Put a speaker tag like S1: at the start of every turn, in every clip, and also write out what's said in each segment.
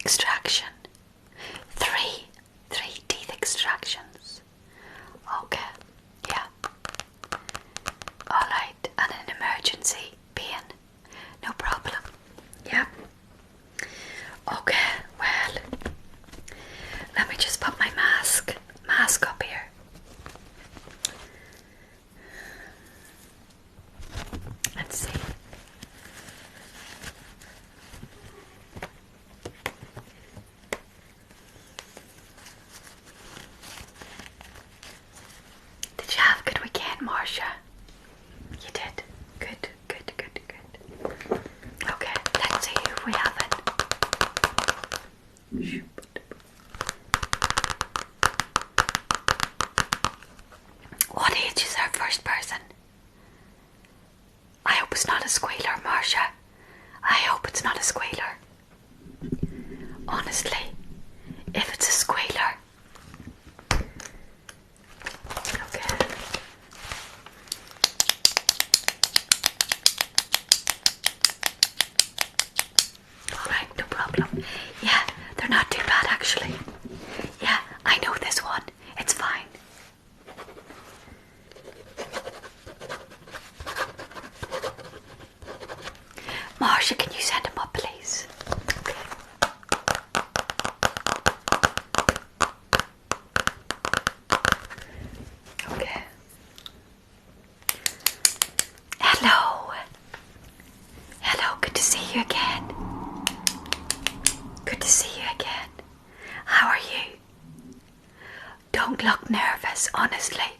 S1: extraction. Three teeth extractions. Okay, yeah. Alright, and an emergency pain. No problem. Yep. Okay, well, let me just put my mask up here. Let's see. Did you have a good weekend, Marcia? You did. Good. Okay, let's see if we have it. What age is our first person? I hope it's not a squealer, Marcia. I hope it's not a squealer. Honestly, if it's a squealer. Okay. Alright, no problem. Yeah, they're not too bad actually. Yeah, I know this one. It's fine. Marcia, can you send him up, please? Okay. Okay. Hello. Hello, good to see you again. Good to see you again. How are you? Don't look nervous, honestly.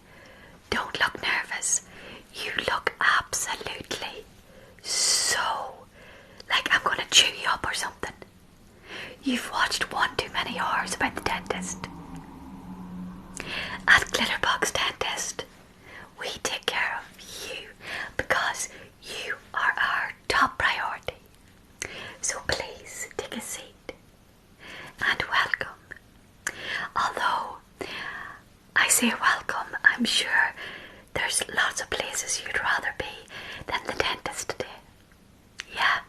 S1: Don't look nervous. You look absolutely so like I'm gonna chew you up or something. You've watched one too many hours about the dentist. At Glitterbug's dentist, we take care of you because you are our top priority. So please take a seat and welcome. Although I say welcome, I'm sure there's lots of places you'd rather be than the dentist today. Yeah,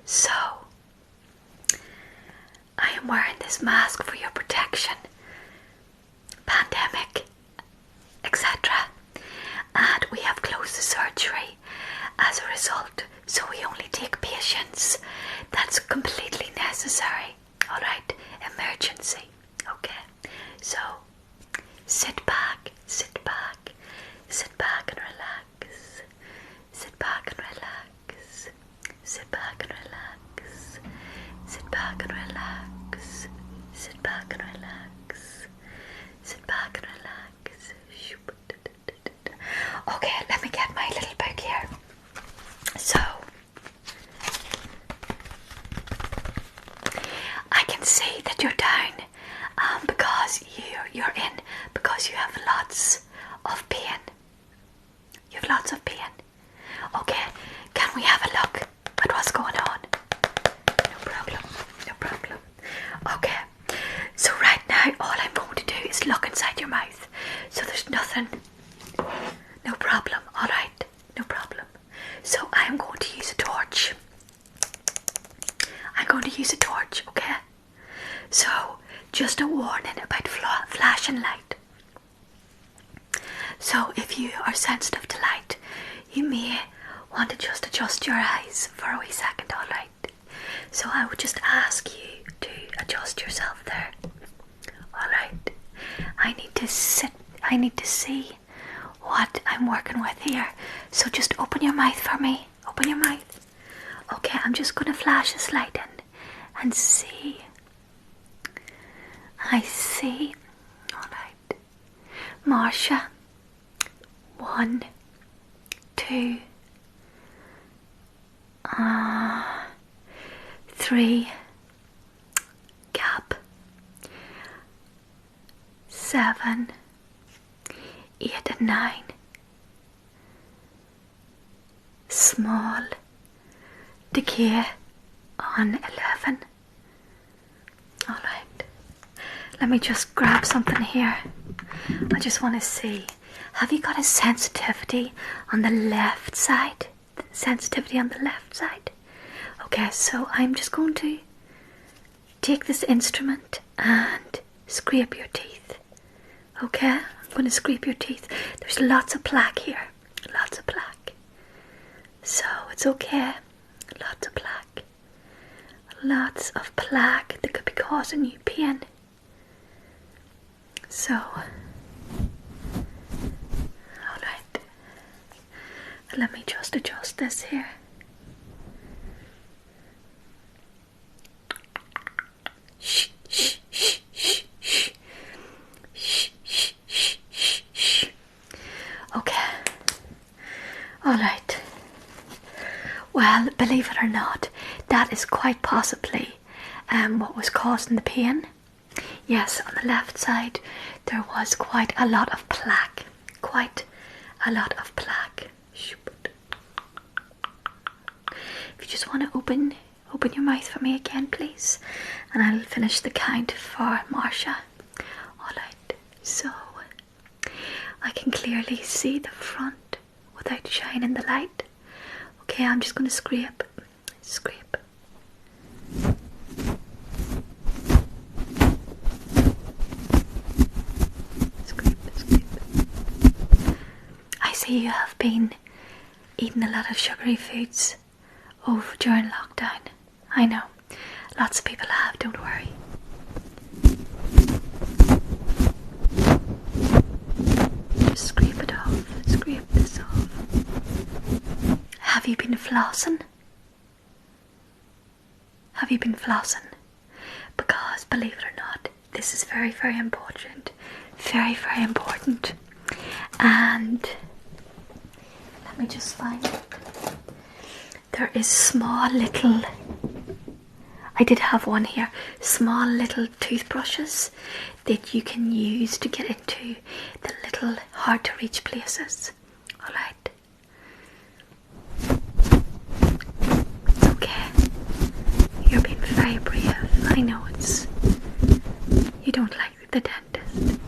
S1: so I am wearing this mask for your protection, pandemic, etc. And we have closed the surgery as a result, so we only take patients that's completely necessary. Alright, emergency. Okay, so sit back and relax. Sit back and relax. Sit back and relax. Sit back and relax. Sit back and relax. Sit back and relax. Okay, let me get my little book here. So I can see that you're down because you're in because you have lots of pain. You have lots of pain. Okay, can we have a look at what's going on? No problem. Okay, so right now all I'm going to do is look inside your mouth. So there's nothing. No problem, alright, no problem. So I'm going to use a torch. Okay? So, just a warning about flashing light. So if you are sensitive to light, you may want to just adjust your eyes for a wee second, alright? So I would just ask you to adjust yourself there. Alright? I need to see what I'm working with here. So just open your mouth for me. Open your mouth. Okay, I'm just going to flash this light in and see. I see. Alright. Marcia. 1, 2, 3, gap, 7, 8 and 9, small, decay on 11. Alright, let me just grab something here. I just want to see. Have you got a sensitivity on the left side? Okay, so I'm just going to take this instrument and scrape your teeth. Okay? I'm going to scrape your teeth. There's lots of plaque here. Lots of plaque. So it's okay. Lots of plaque. Lots of plaque that could be causing you pain. So, alright. Let me just adjust this here. Shh, shh, shh, shh, shh. Shh, shh, shh, shh, shh. Okay. Alright. Well, believe it or not, that is quite possibly what was causing the pain. Yes, on the left side there was quite a lot of plaque. Quite a lot of plaque. If you just want to open your mouth for me again, please, and I'll finish the count for Marcia. Alright, so I can clearly see the front without shining the light. Okay, I'm just going to scrape. Scrape. Scrape, scrape. I see you have been eating a lot of sugary foods over during lockdown. I know. Lots of people have, don't worry. Just scrape it off. Scrape this off. Have you been flossing? Have you been flossing? Because, believe it or not, this is very, very important. Very, very important. And let me just find it. There is small little, I did have one here, small little toothbrushes that you can use to get into the little hard to reach places. Alright. It's okay. You're being very brave. I know you don't like the dentist.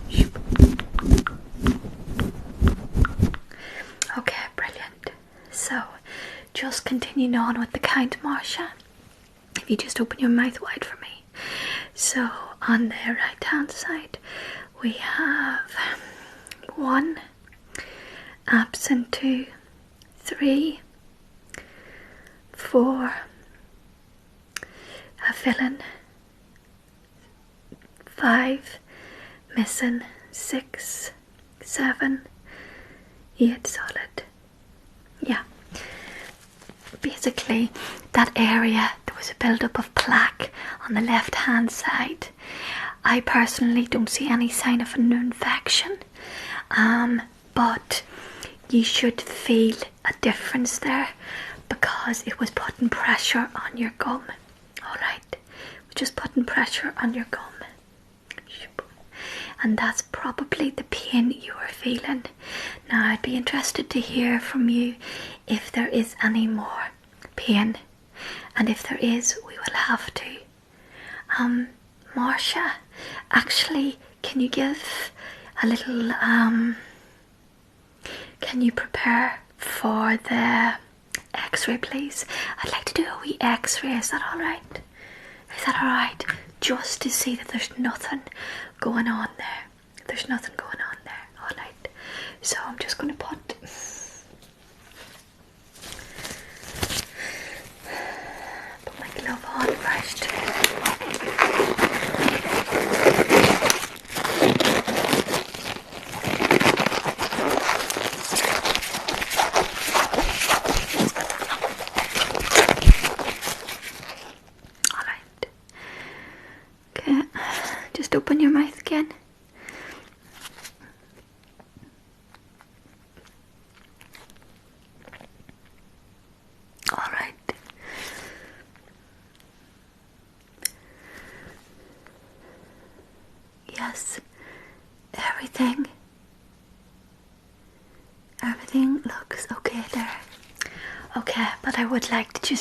S1: Okay, brilliant. So, just continuing on with the count, Marcia. If you just open your mouth wide for me. So, on the right hand side, we have 1, absent 2, 3, 4, a filling, 5, missing, 6, 7, 8 solid. Yeah. Basically, that area, there was a build-up of plaque on the left-hand side. I personally don't see any sign of an infection, but you should feel a difference there because it was putting pressure on your gum. Alright, just putting pressure on your gum. And that's probably the pain you are feeling. Now, I'd be interested to hear from you if there is any more pain. And if there is, we will have to. Marcia, actually, can you give a little, can you prepare for the x-ray, please? I'd like to do a wee x-ray, is that alright? Is that alright? Just to see that there's nothing going on there. There's nothing going on there. Alright. So I'm just going to put my glove on first. Just open your mouth again. Alright. Yes. Everything looks okay there. Okay, but I would like to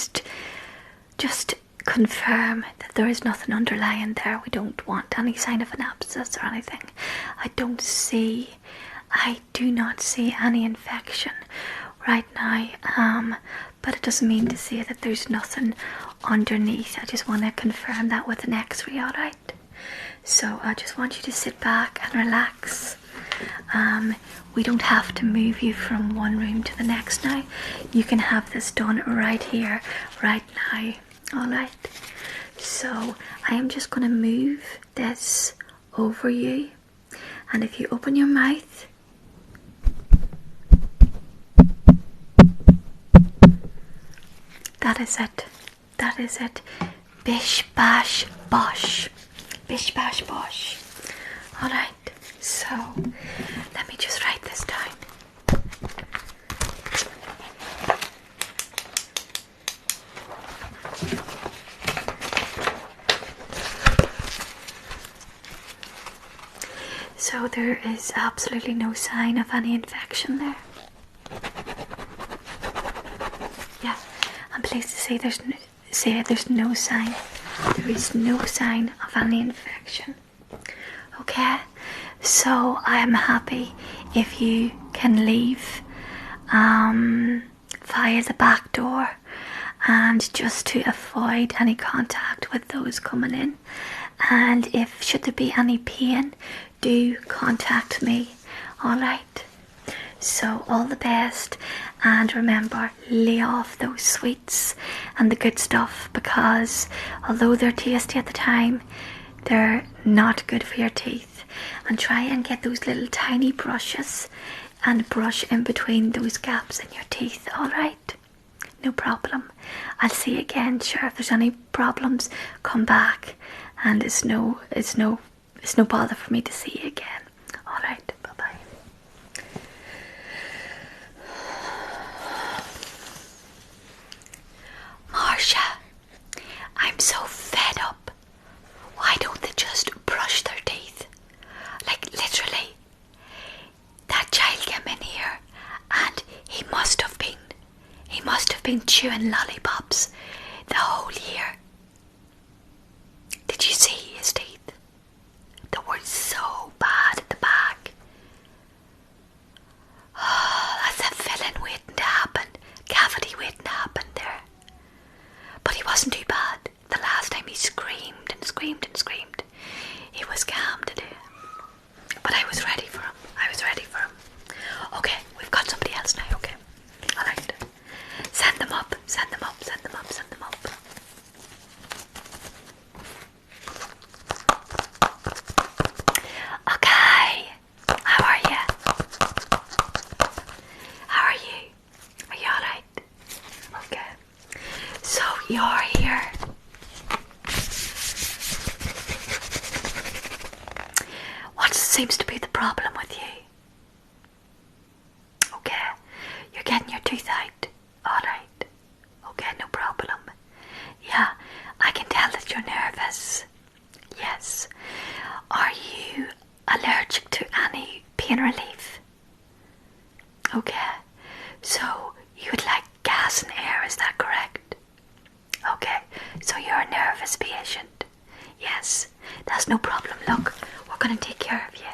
S1: just confirm that there is nothing underlying there. We don't want any sign of an abscess or anything. I do not see any infection right now, but it doesn't mean to say that there's nothing underneath. I just want to confirm that with an x-ray, alright? So I just want you to sit back and relax. We don't have to move you from one room to the next now. You can have this done right here, right now, alright? So I am just going to move this over you, and if you open your mouth, that is it. That is it. Bish bash bosh. Bish bash bosh. Alright, so let me just write this down. So there is absolutely no sign of any infection there. Yeah, I'm pleased to say there's no sign. There is no sign of any infection. Okay, so I am happy if you can leave via the back door, and just to avoid any contact with those coming in. And if should there be any pain, do contact me. Alright, so all the best, and remember, lay off those sweets and the good stuff, because although they're tasty at the time, they're not good for your teeth. And try and get those little tiny brushes and brush in between those gaps in your teeth. Alright, no problem. I'll see you again. Sure, if there's any problems, come back, and it's no bother for me to see you again. Alright, bye bye. Marsha, I'm so fed up. Why don't they just brush their teeth? Like, literally. That child came in here and he must have been chewing lollipops the whole year. Did you see his teeth? They were so bad at the back. Oh, that's a filling waiting to happen. Cavity waiting to happen there. But he wasn't too bad. The last time he screamed and screamed and screamed. He was calm today. But I was ready for him. Okay, we've got somebody else now, okay? Alright. Send them up. Okay. How are you? Are you alright? Okay. So you're here. What seems to be the problem with you? Okay. You're getting your tooth out. Alright. Okay, no problem. Yeah, I can tell that you're nervous. Yes. Are you allergic to any pain relief? Okay. So you would like gas and air, is that correct? Okay. So you're a nervous patient. Yes. That's no problem. Look, we're going to take care of you.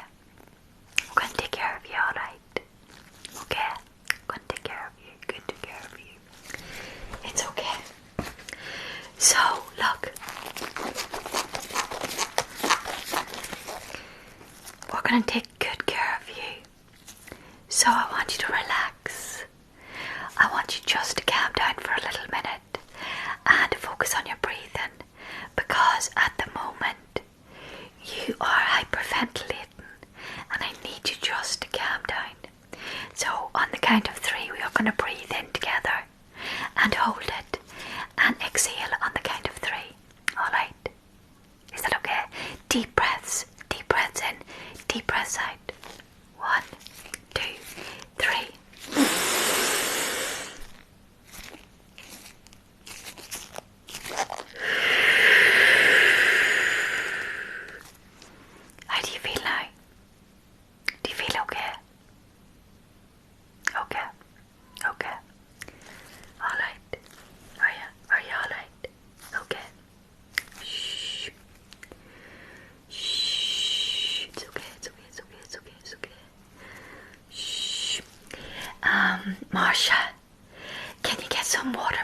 S1: Alright. Okay. Going to take care of you. It's okay. So, look. We're going to take good care of you. So I want you to relax. I want you just to calm down for a little minute and focus on your breathing, because at the moment you are hyperventilating and I need you just to calm down. So on the count of 3 we are going to breathe in together and hold it and exhale on the count of 3. Alright? Is that okay? Deep breaths in, deep breaths out. 1, 2, 3. How do you feel now? Do you feel okay? Okay. Alright. Are you alright? Okay. Shh. It's okay. Shh. Marsha, can you get some water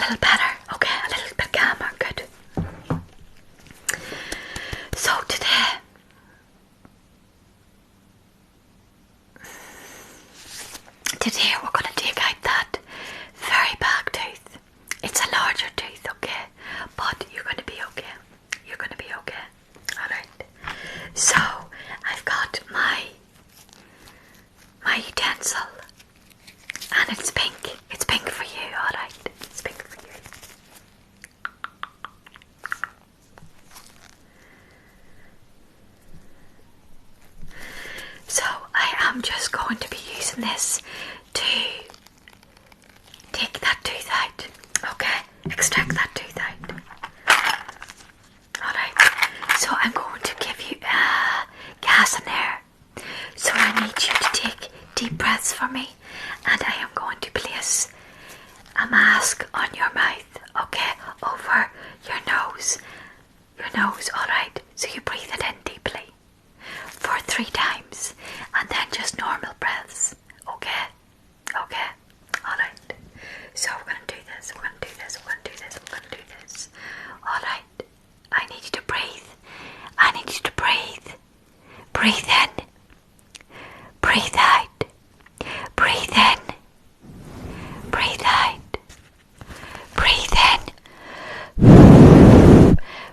S1: little better? Okay, a little bit calmer. Good. So today we're going to take out that very back tooth. It's a larger tooth, okay? But you're going to be okay. You're going to be okay. Alright. So, I've got my utensil. And it's pink. It's pink for you, alright? It's pink for you. So, I am just going to be using this to take that tooth out. Okay? Extract that tooth out. Alright. So, I'm going to give you gas and air. So, I need you to take deep breaths for me. And I am going to place a mask on your mouth, okay, over your nose. Your nose, alright? So you breathe it in deeply for 3 times and then just normal breaths, okay? Okay? Alright. So we're going to do this, we're going to do this, we're going to do this, we're going to do this. Alright. I need you to breathe. I need you to breathe. Breathe in. Breathe out. Breathe in. Breathe out. Breathe in.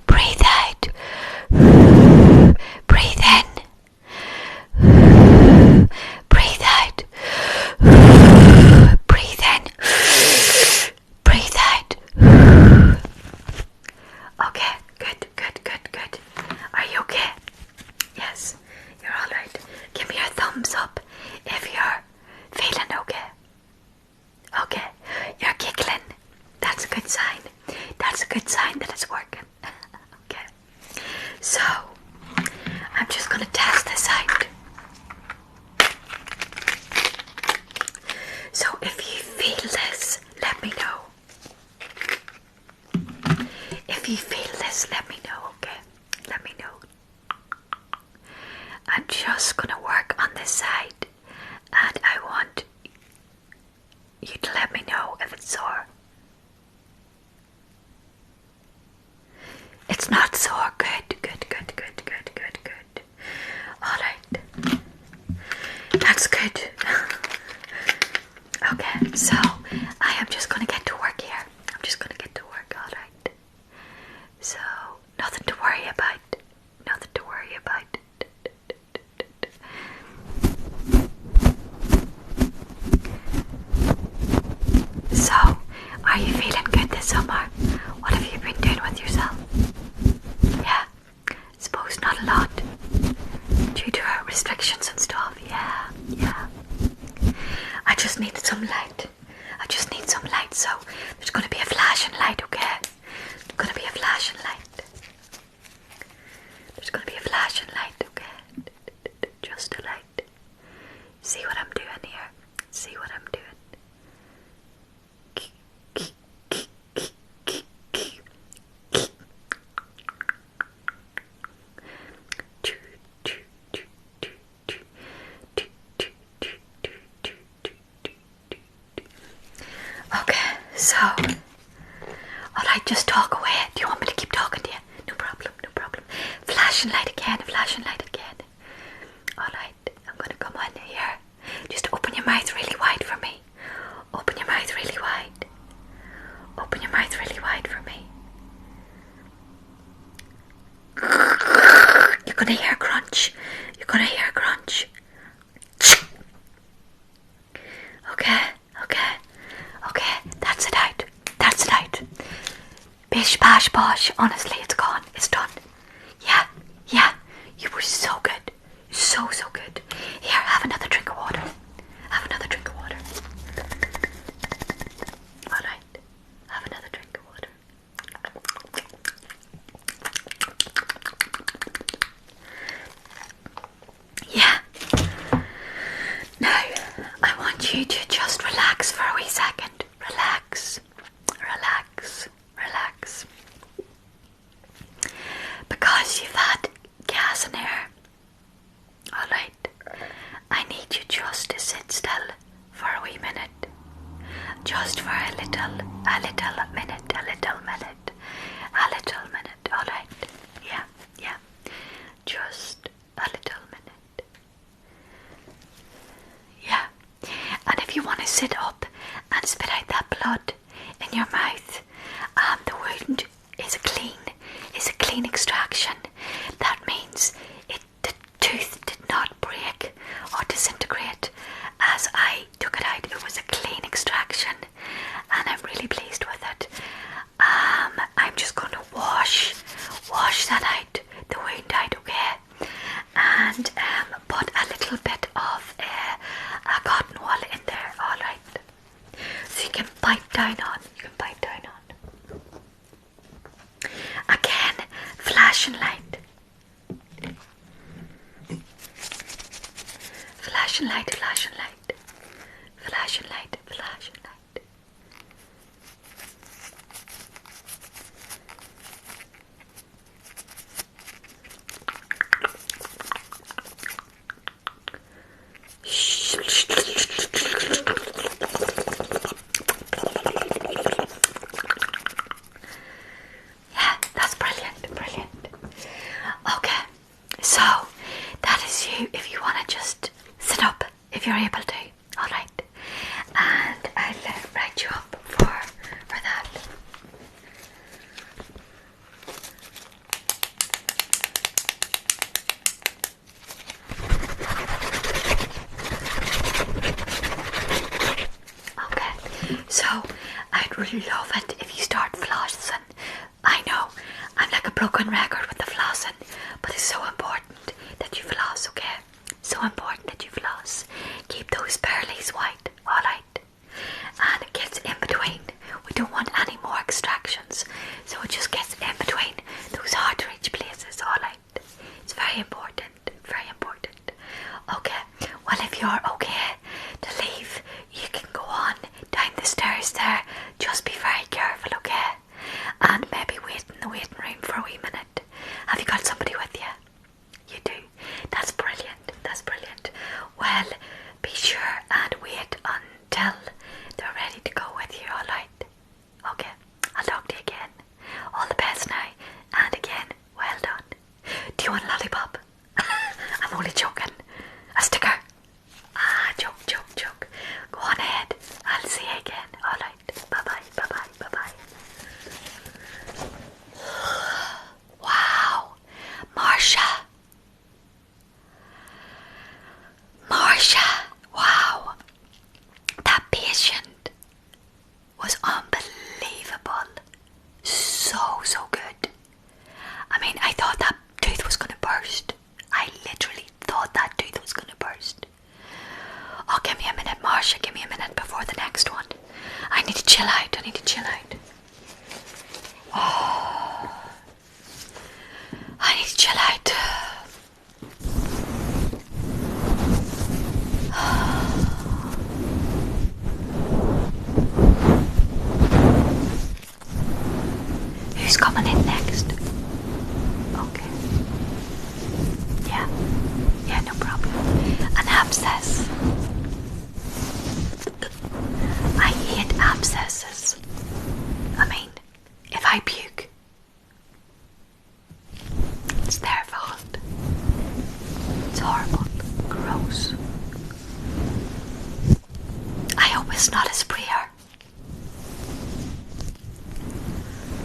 S1: Breathe out. Breathe in. Breathe out. Breathe in. Breathe out. Okay, good, good, good, good. Are you okay? Yes, you're alright. Give me your thumbs up if you're feeling okay. Okay, you're giggling. That's a good sign. That's a good sign that it's working. Okay. So, I'm just going to test this out. So, if you feel this, let me know. If you feel this, let me know, okay? Let me know. I'm just going to work on this side. And I want you to let me know if it's sore. It's not sore. Good, good, good, good, good, good, good. Alright. That's good. Okay, so I am just going to get to work here. I'm just going to get to work, alright? So, nothing to worry about. Nothing to worry about. So, are you feeling good this summer? What have you been doing with yourself? Yeah, suppose not a lot due to restrictions and stuff. Yeah. I just needed some light. I just need some light, so there's going to be a flashing light, okay? There's going to be a flashing light. There's going to be a flashing light, okay? Just a light. See what I'm doing here? See what I'm doing? Okay, so, alright, just talk away. Do you want me to keep talking to you? No problem, no problem. Flashing light again, flashing light again. Alright, I'm gonna come on here. Just open your mouth really wide for me. Open your mouth really wide. Open your mouth really wide for me. You're gonna hear a crunch. You're gonna hear a crunch. Okay, that's it out. That's it out. Bish bash bosh. Honestly, it's gone. It's done. Yeah. You were so good. So good. Here, have another drink of water. Have another drink of water. Alright. Have another drink of water. Yeah. Now, I want you to just relax for a wee second. Relax. Because you've had gas and air. Alright. minute, alright? Yeah, just a little minute. Yeah, and if you want to sit up and spit out that blood in your mouth, the wound is a clean extraction. That means the tooth did not break or disintegrate as I took it out. It was a clean extraction, and I'm really pleased with it. I'm just going to wash that out, the wound out, okay? And put a little bit of a cotton wool in there, alright? So you can bite down on. Again, flashing light. Flashing light. Yeah, that's brilliant. Okay, so that is you if you want to just sit up if you're able to, alright? And I'll write you up for that. Okay, so I'd really love it if you start flossing. I know, I'm like a broken record with the flossing, but it's so important that you floss, okay? So important that you floss. Keep those pearlies white, alright? And it gets in between. We don't want any more extractions, so it just gets in between those hard to reach places, alright? It's very important. Okay, well if you're okay to leave, you can go on down the stairs there. Just be very careful, okay? And maybe wait in the waiting room for a wee minute. Have you got somebody with you? You do? That's brilliant. Well, be sure and wait until they're ready to go with you, alright? Okay, I'll talk to you again. All the best now, and again, well done. Do you want a lollipop? I'm only joking. A sticker? Joke. Go on ahead. I'll see you again, alright? Bye-bye. Wow, Marsha, wow, that patient was unbelievable, so good. I mean, I thought that tooth was going to burst. I literally thought that tooth was going to burst. Oh, give me a minute, Marsha, give me a minute before the next one. I need to chill out. Oh, I need to chill out. Who's coming in next? Okay. Yeah, no problem. An abscess. I hate abscesses. I mean, if I puke, it's their fault. It's horrible. Gross. I hope it's not a sprayer.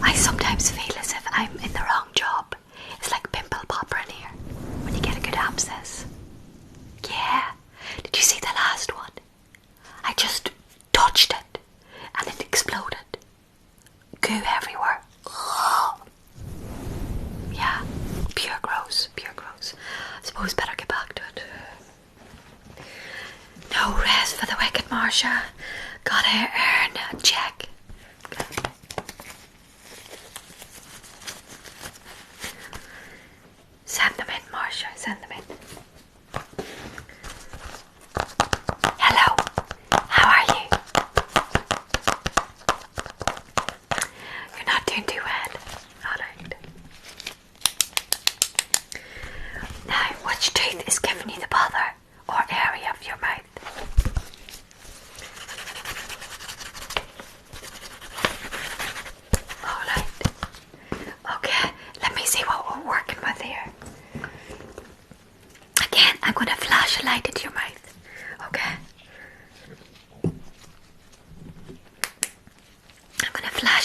S1: I sometimes feel as if I'm in the wrong job. It's like pimple popper in here when you get a good abscess. Yeah. Did you see the last one? I just touched it and it exploded. Goo everywhere. Yeah. Pure gross. I suppose better get back to it. No rest for the wicked, Marsha. Gotta earn a check.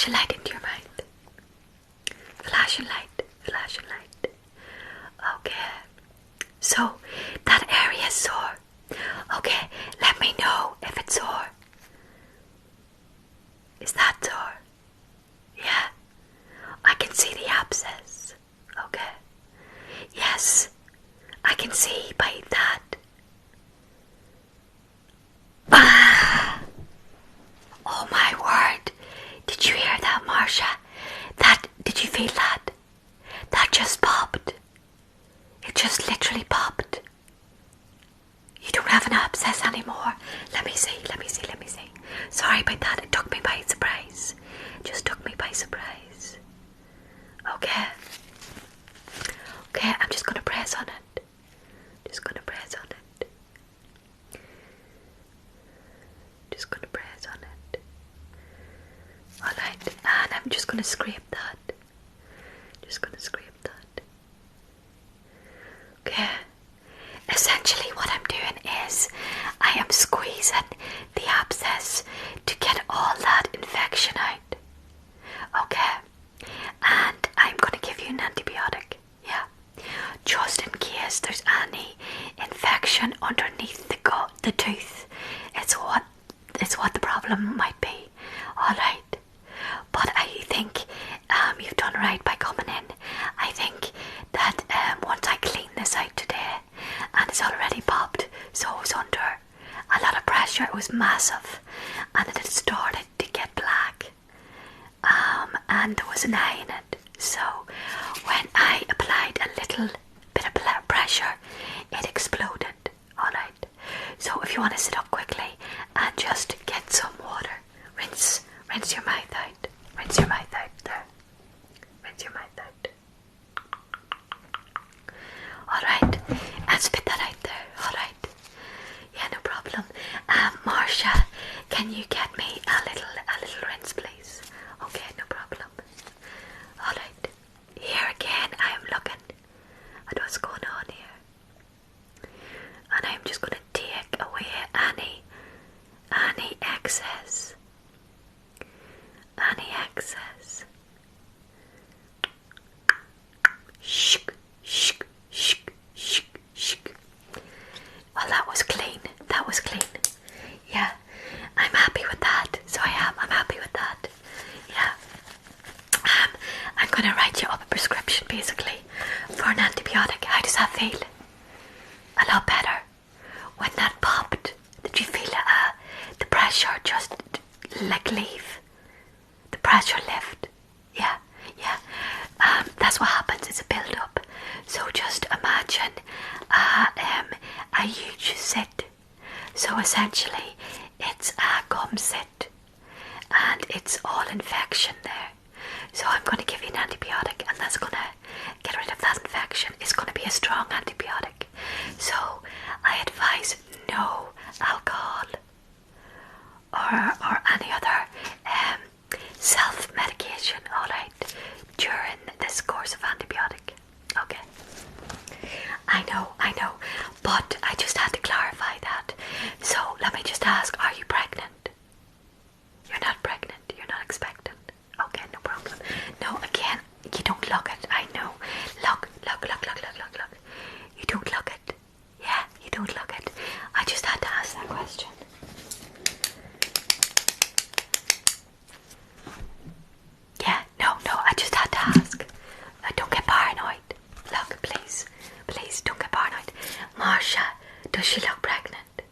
S1: a light into your mind. Flash a light, flash a light. Okay. So, that area is sore. Okay, let me know if it's sore. Is that sore? Yeah. I can see the abscess. Okay. Yes, I can see by that. Ah! Oh my word. Did you hear that, Marcia? Did you feel that? That just popped. It just literally popped. You don't have an abscess anymore. Let me see. Sorry about that. It took me by surprise. Just took me by surprise. Okay. Okay, I'm just going to press on it. Just going to press on it. Just going to press on it. Alright, and I'm just going to scrape that. Just going to scrape that. Okay. Essentially what I'm doing is I am squeezing the abscess to get all that infection out. Okay. And I'm going to give you an antibiotic. Yeah. Just in case there's any infection underneath the tooth. It's what the problem might be. Alright. But I think you've done right by coming in. I think that once I clean this out today, and it's already popped, so it was under a lot of pressure, it was massive, and it had started to get black, and there was an eye in it. So when I applied a little bit of pressure, it exploded. Alright, so if you want to sit up quickly and just get some water, rinse your mouth out. Rinse your mouth out there. Rinse your mouth out. Alright, and spit that out there. Alright. Yeah, no problem. Marcia, can you get me a little rinse, please? Okay, no problem. Alright. Here again, I am looking at what's going on here. And I'm just going to take away any excess. Any excess. Shk, shk, shk, shk, shk. Well, that was clean. That was clean. Yeah, I'm happy with that. So I am. I'm happy with that. Yeah. I'm going to write you up a prescription, basically, for an antibiotic. How does that feel? A lot better. When that popped, did you feel the pressure just like leave? The pressure lift. Yeah. That's what happens. It's a build up. So just imagine a huge sit. So essentially, it's a gum sit, and it's all infection there. So I'm going to give you an antibiotic, and that's going to get rid of that infection. It's going to be a strong antibiotic. So I advise no alcohol or any other self-medication, alright, during this course of antibiotic. Okay. I know, but I just had to clarify that. So let me just ask, are you pregnant? You're not pregnant, you're not expectant. Okay, no problem. No, again, you don't look it, I know. Look. You don't look it. Yeah, you don't look it. I just had to ask that question. Yeah, no, I just had to ask. Don't get paranoid. Look, please, don't get paranoid. Marcia, does she look pregnant?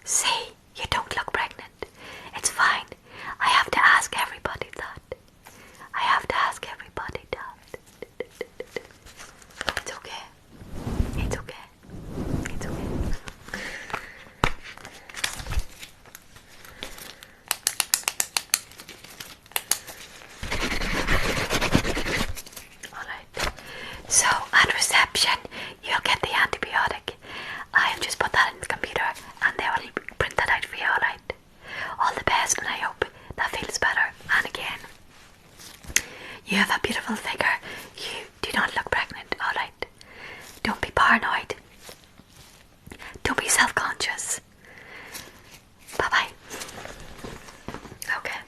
S1: See, you don't look pregnant. It's fine. I have to ask everybody that. It's okay. So at reception, you'll get the antibiotic. I have just put that in the computer, and they will print that out for you. Alright. All the best, and I hope that feels better. And again, you have a beautiful figure. You do not look pregnant. Alright. Don't be paranoid. Don't be self-conscious. Bye bye. Okay.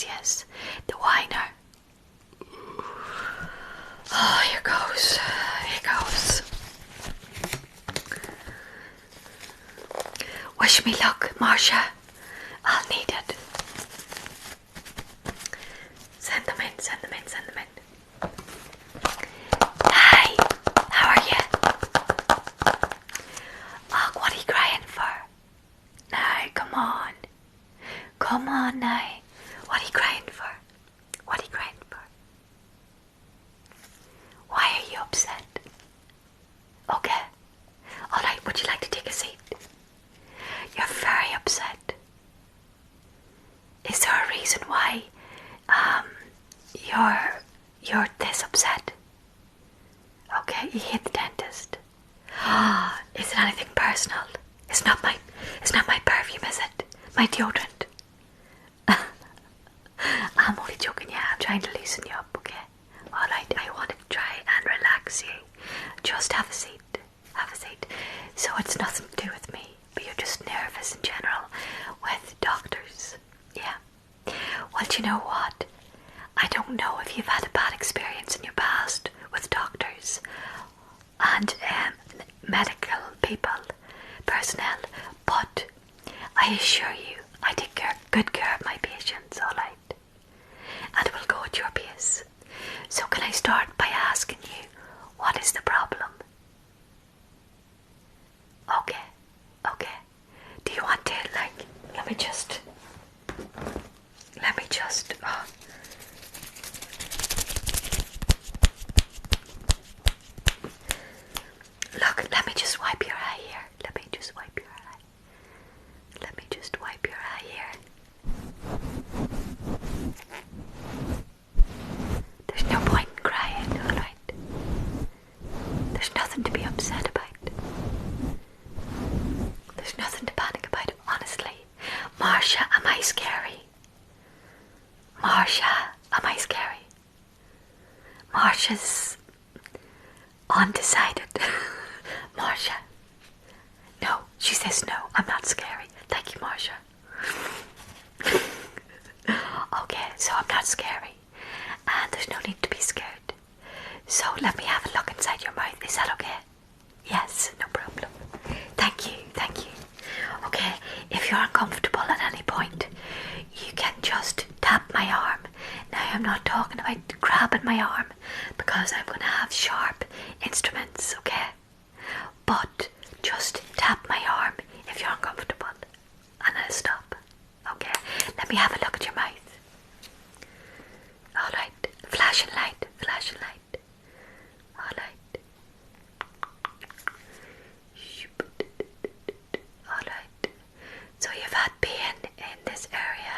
S1: yes. The whiner. Oh, here goes. Here goes. Wish me luck, Marcia. I'll need it. Send them in, send them in, send them in. Hi, how are you? Oh, what are you crying for? Now, come on. Come on now. What are you crying for? What are you crying for? Why are you upset? Okay. Alright, would you like to take a seat? You're very upset. Is there a reason why you're this upset? Okay, you hate the dentist. Is it anything personal? It's not my perfume, is it? My deodorant. I'm only joking, yeah, I'm trying to loosen you up, okay? Alright, I want to try and relax you. Just have a seat. Have a seat. So it's nothing to do with me, but you're just nervous in general with doctors. Yeah. Well, do you know what? I don't know if you've had a bad experience in your past with doctors and medical people, personnel, but I assure you, I take good care of my patients, alright? And we'll go at your pace. So can I start by asking you, what is the problem? Okay, okay. Do you want to, let me just, look, let me just wipe your eye here. Let me just wipe your eye. Let me just wipe your eye here. There's no point in crying, alright? There's nothing to be upset about. There's nothing to panic about, honestly. Marcia, am I scary? Marcia, am I scary? Marcia's undecided. Marcia. No, she says no, I'm not scary. Thank you, Marcia. Okay, so I'm not scary. And there's no need to be scared. So let me have a look inside your mouth. Is that okay? Yes, no problem. Thank you, thank you. Okay, if you're uncomfortable at any point, you can just tap my arm. Now, I'm not talking about grabbing my arm because I'm going to have sharp instruments, okay? But just tap my arm if you're uncomfortable and I'll stop, okay? Let me have a look at your mouth. Alright, flashing light, flashing light. Alright. Alright. So you've had pain in this area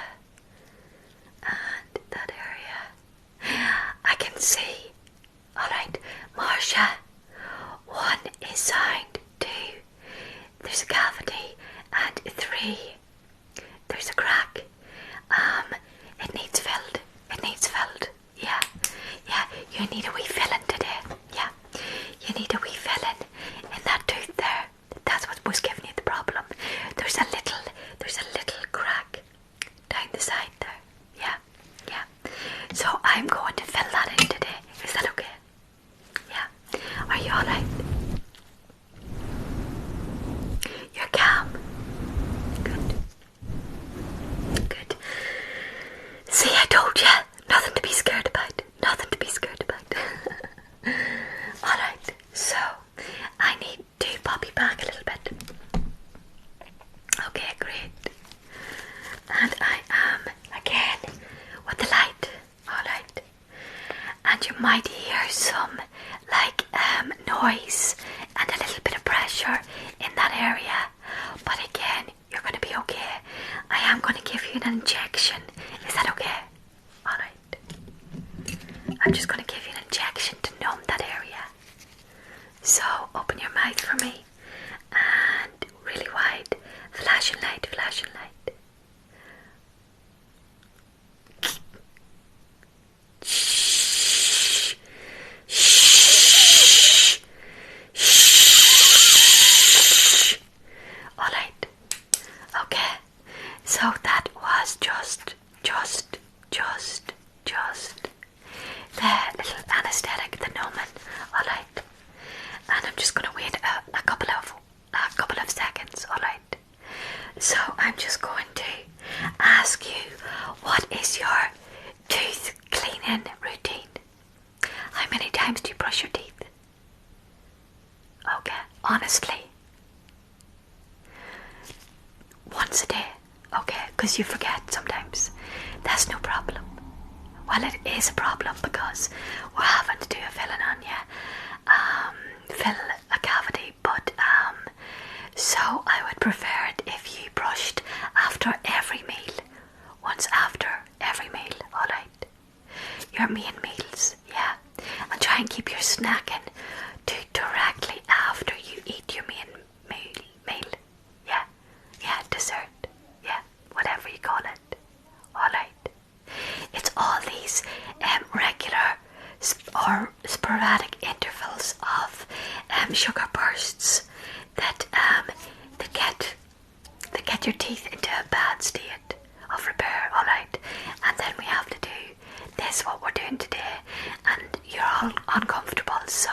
S1: and that area. I can see. Alright, Marcia. 1 is sound, 2 there's a cavity, and 3 there's a crack. It needs filled. It needs filled. Yeah. Yeah, you need a wee filling today. Yeah. You need a wee filling in that tooth there. That's what was giving you the problem. There's a little crack down the side there. Yeah. Yeah. So I'm going to fill that in today. Is that okay? Yeah. Are you alright? You're calm. Good. Good. See, I told you. Nothing to be scared about. Nothing to be scared about. Alright, so I need to pop you back a little bit. Okay, great. And I am again with the light. Alright. And you might hear some noise and a little bit of pressure in that area. But again, you're going to be okay. I am going to give you an injection. Is that okay? Alright. I'm just going to give you an injection to numb that area. So open your mouth for me. And really wide. Flashing light, flashing light. Shh. Shh. Shh. Alright. Okay. So that was just just the little anesthetic, the numbing, alright? And I'm just gonna wait a couple of seconds, alright? So I'm just going to ask you, what is your tooth cleaning routine? How many times do you brush your teeth? Okay, honestly. Once a day, okay, because you forget sometimes. That's no problem. Well, it is a problem because we're having to do a filling on you, fill a cavity, but so I would prefer it if you brushed after every meal, once after every meal, alright? Your main meals, yeah, and try and keep your snacking to directly after you eat your main meal, yeah, dessert, yeah, whatever you call it, alright? It's all these regular or sporadic intervals of sugar bursts that get your teeth into a bad state of repair, alright? And then we have to do this, what we're doing today, and you're all uncomfortable. So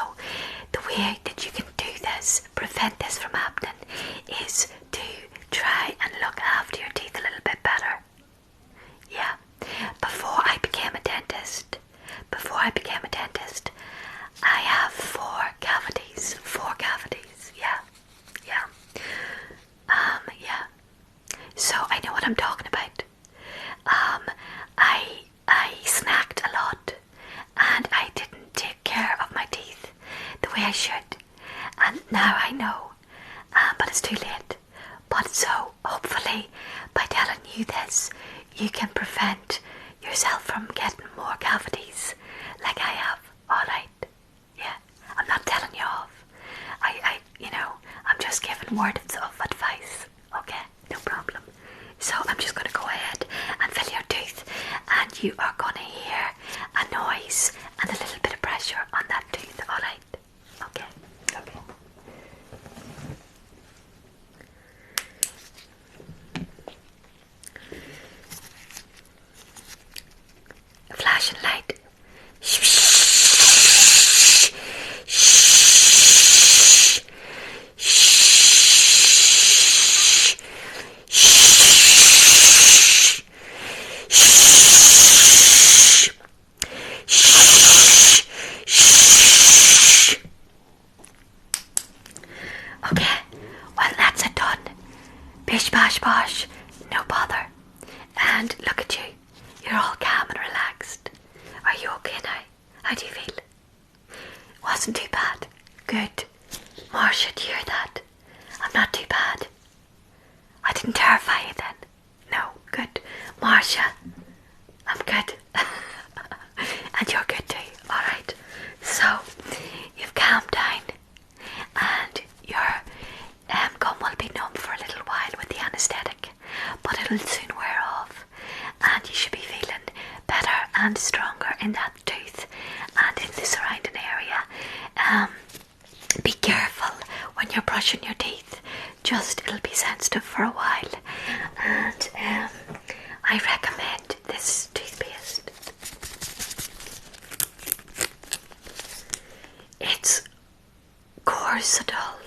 S1: the way that you can do this, prevent this from happening, is to try and look after your teeth a little bit better. Yeah. Before I became a dentist, I have four cavities, yeah. So I know what I'm talking about. I snacked a lot, and I didn't take care of my teeth the way I should, and now I know, but it's too late. But so hopefully by telling you this, you can prevent yourself from getting more cavities like I have, alright? Yeah, I'm not telling you off. I'm just giving words of advice, okay? No problem. So I'm just going to go ahead and fill your tooth, and you are going to hear a noise and a little bit of pressure on that tooth, alright? Okay. Flashing light. Okay, well that's it done. Bish bash bosh, no bother. And look at you, you're all calm and relaxed. Are you okay now? How do you feel? Wasn't too bad. Good. Marcia, do you hear that? I'm not too bad. I didn't terrify you then. No, good. Marcia, I'm good. And you're good too, alright? So, you've calmed down, and your gum will be numb for a little while with the anaesthetic, but it'll soon wear off, and you should be feeling better and stronger in that tooth and in the surrounding area. Be careful when you're brushing your teeth, just it'll be sensitive for a while, and I recommend this toothpaste. It's Corsadol.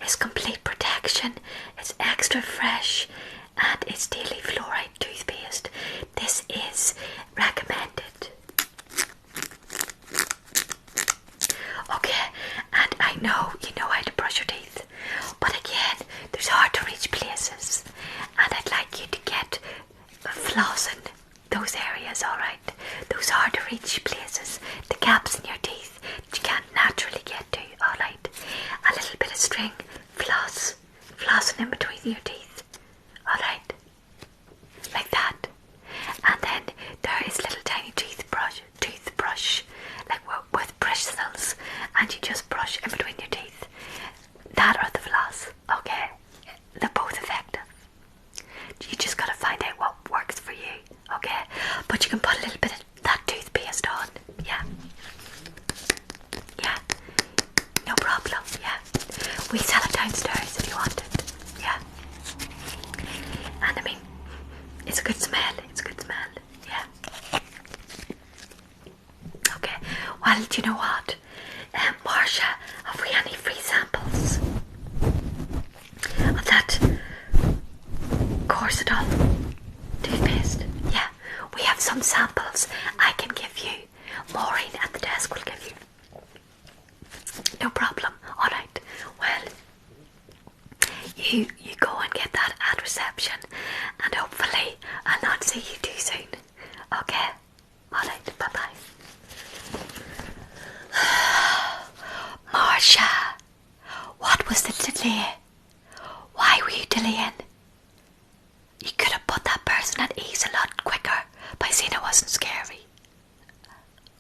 S1: It's complete protection, it's extra fresh, and it's daily fluoride toothpaste. This is recommended. Okay, and I know you know how to brush your teeth, but again, there's hard to reach places, and I'd like you to get flossing those areas, alright? Those hard to reach places, the gaps in your teeth that you can't naturally get to, alright? A little bit of string, flossing in between your teeth, alright? Like that. And then there is little tiny toothbrush, like with bristles, and you just brush in between your teeth. That or the floss, okay? They're both effective. You just gotta find out what works for you, okay? But you can put a little bit of that toothpaste on, yeah? Yeah, no problem, yeah. We sell it downstairs if you want it, yeah? It's a good smell. It's a good smell. Yeah. Okay. Well, do you know what? Marcia, have we any free samples of that Corsidol toothpaste? Yeah. We have some samples I can give you. Maureen at the desk will give you. No problem. Alright. Well, you go and get that at reception, and hopefully I'll not see you too soon. Okay? Alright, bye bye. Marcia, what was the delay? Why were you delaying? You could have put that person at ease a lot quicker by saying it wasn't scary.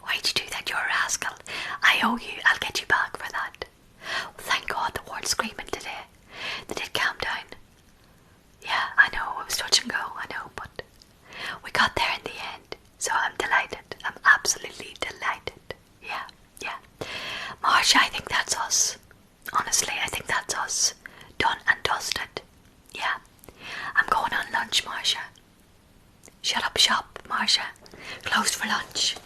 S1: Why'd you do that? You're a rascal. I owe you. I'll get you back for that. Well, thank God they weren't screaming today. They did calm down. Yeah, I know. It was touch and go. I know, but we got there in the end. So I'm delighted. I'm absolutely delighted. Yeah, yeah. Marcia, I think that's us. Honestly, I think that's us. Done and dusted. Yeah. I'm going on lunch, Marcia. Shut up shop, Marcia. Closed for lunch.